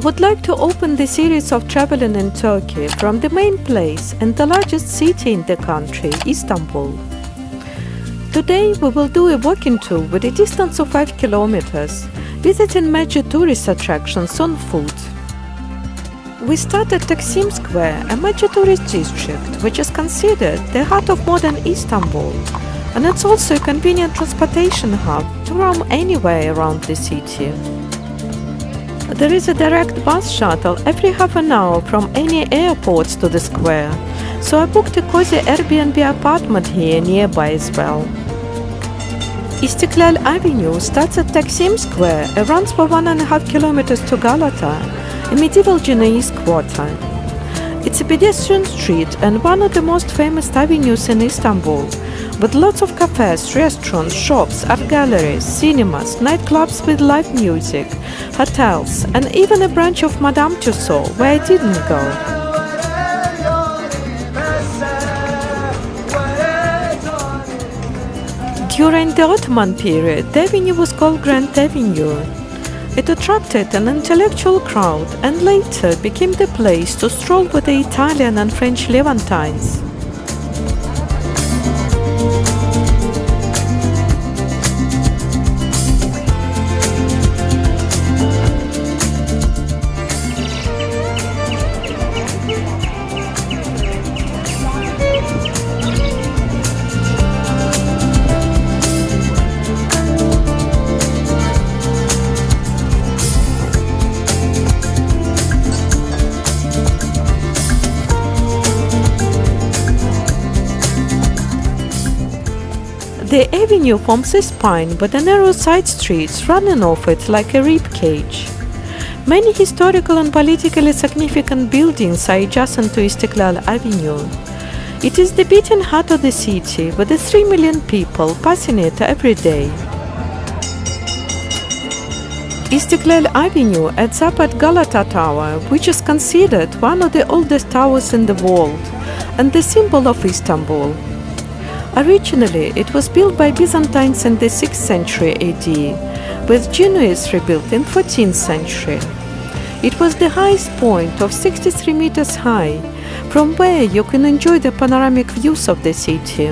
would like to open the series of traveling in Turkey from the main place and the largest city in the country, Istanbul. Today we will do a walking tour with a distance of 5 kilometers, visiting major tourist attractions on foot. We start at Taksim Square, a major tourist district, which is considered the heart of modern Istanbul, and it's also a convenient transportation hub to roam anywhere around the city. There is a direct bus shuttle every half an hour from any airports to the square, so I booked a cozy Airbnb apartment here nearby as well. Istiklal Avenue starts at Taksim Square and runs for 1.5 kilometers to Galata, a medieval Genoese quarter. It's a pedestrian street and one of the most famous avenues in Istanbul, with lots of cafes, restaurants, shops, art galleries, cinemas, nightclubs with live music, hotels, and even a branch of Madame Tussauds where I didn't go. During the Ottoman period, the avenue was called Grand Avenue. It attracted an intellectual crowd and later became the place to stroll with the Italian and French Levantines. The avenue forms a spine with the narrow side streets running off it like a rib cage. Many historical and politically significant buildings are adjacent to Istiklal Avenue. It is the beating heart of the city, with the 3 million people passing it every day. Istiklal Avenue ends up at Galata Tower, which is considered one of the oldest towers in the world and the symbol of Istanbul. Originally, it was built by Byzantines in the 6th century AD, with Genoese rebuilt in 14th century. It was the highest point of 63 meters high, from where you can enjoy the panoramic views of the city.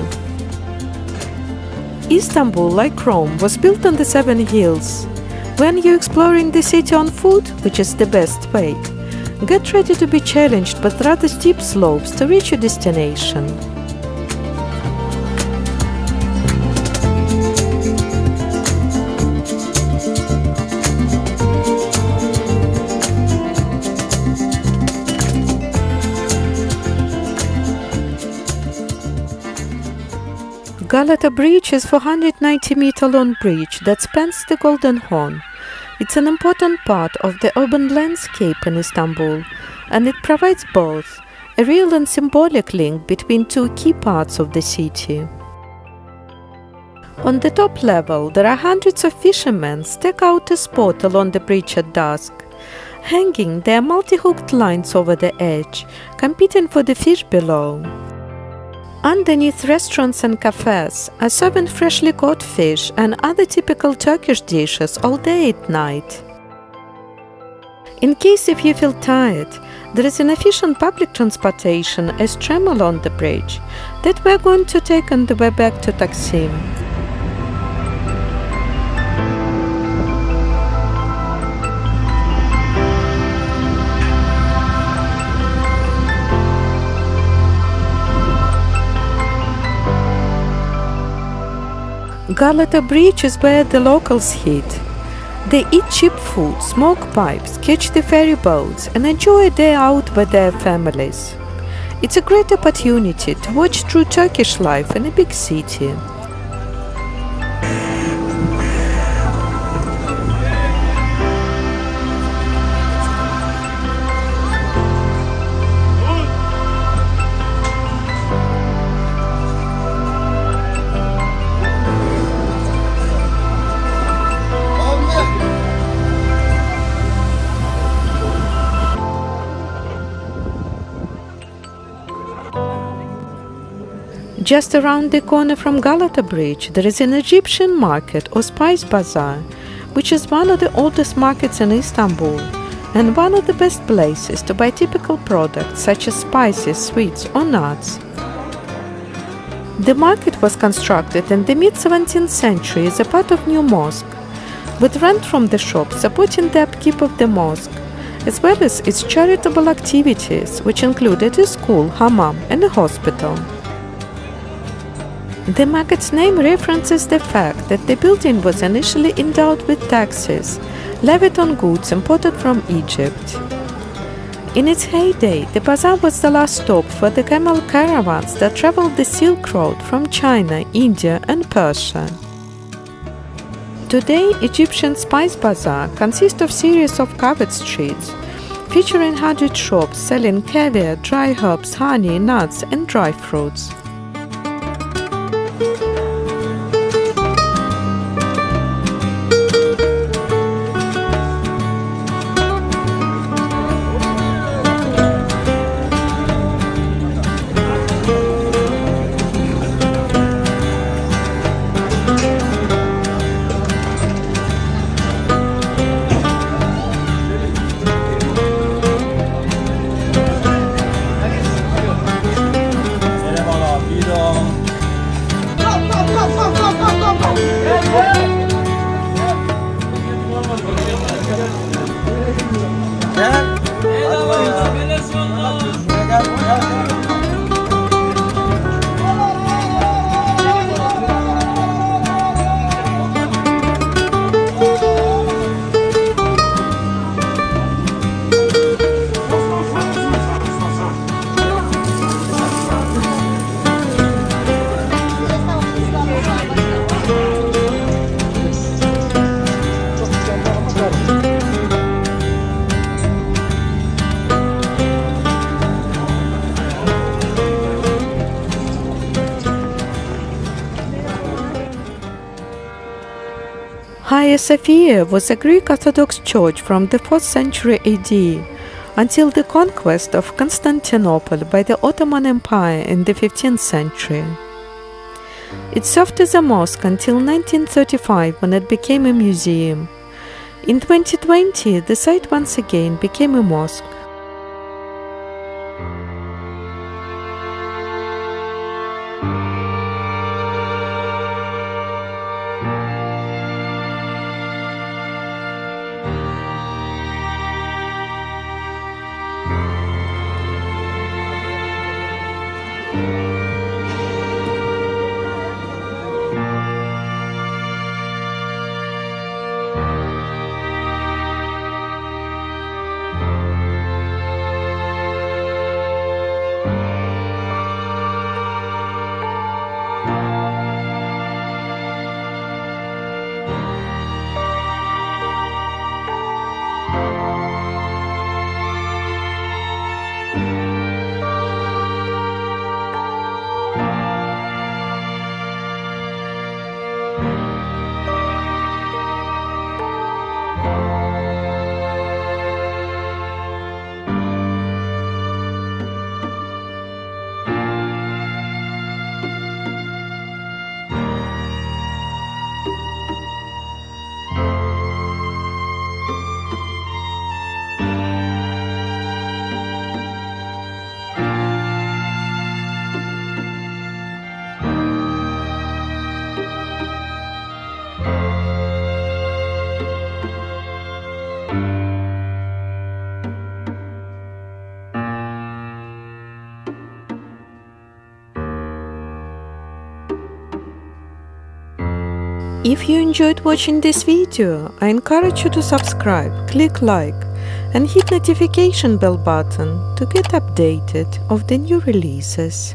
Istanbul, like Rome, was built on the 7 hills. When you're exploring the city on foot, which is the best way, get ready to be challenged by rather steep slopes to reach your destination. Galata Bridge is a 490-meter-long bridge that spans the Golden Horn. It's an important part of the urban landscape in Istanbul, and it provides both a real and symbolic link between two key parts of the city. On the top level, there are hundreds of fishermen stake out a spot along the bridge at dusk. Hanging, there are multi-hooked lines over the edge, competing for the fish below. Underneath, restaurants and cafes are serving freshly caught fish and other typical Turkish dishes all day and night. In case if you feel tired, there is an efficient public transportation, a tram along the bridge, that we're going to take on the way back to Taksim. Galata Bridge is where the locals hit. They eat cheap food, smoke pipes, catch the ferry boats, and enjoy a day out with their families. It's a great opportunity to watch true Turkish life in a big city. Just around the corner from Galata Bridge, there is an Egyptian market or spice bazaar, which is one of the oldest markets in Istanbul, and one of the best places to buy typical products such as spices, sweets or nuts. The market was constructed in the mid-17th century as a part of new mosque, with rent from the shop supporting the upkeep of the mosque, as well as its charitable activities, which included a school, hammam and a hospital. The market's name references the fact that the building was initially endowed with taxes levied on goods imported from Egypt. In its heyday, the bazaar was the last stop for the camel caravans that traveled the Silk Road from China, India and Persia. Today, Egyptian Spice Bazaar consists of series of covered streets, featuring 100 shops selling caviar, dry herbs, honey, nuts and dry fruits. Hagia Sophia was a Greek Orthodox church from the 4th century AD until the conquest of Constantinople by the Ottoman Empire in the 15th century. It served as a mosque until 1935 when it became a museum. In 2020, the site once again became a mosque. If you enjoyed watching this video, I encourage you to subscribe, click like and hit notification bell button to get updated of the new releases.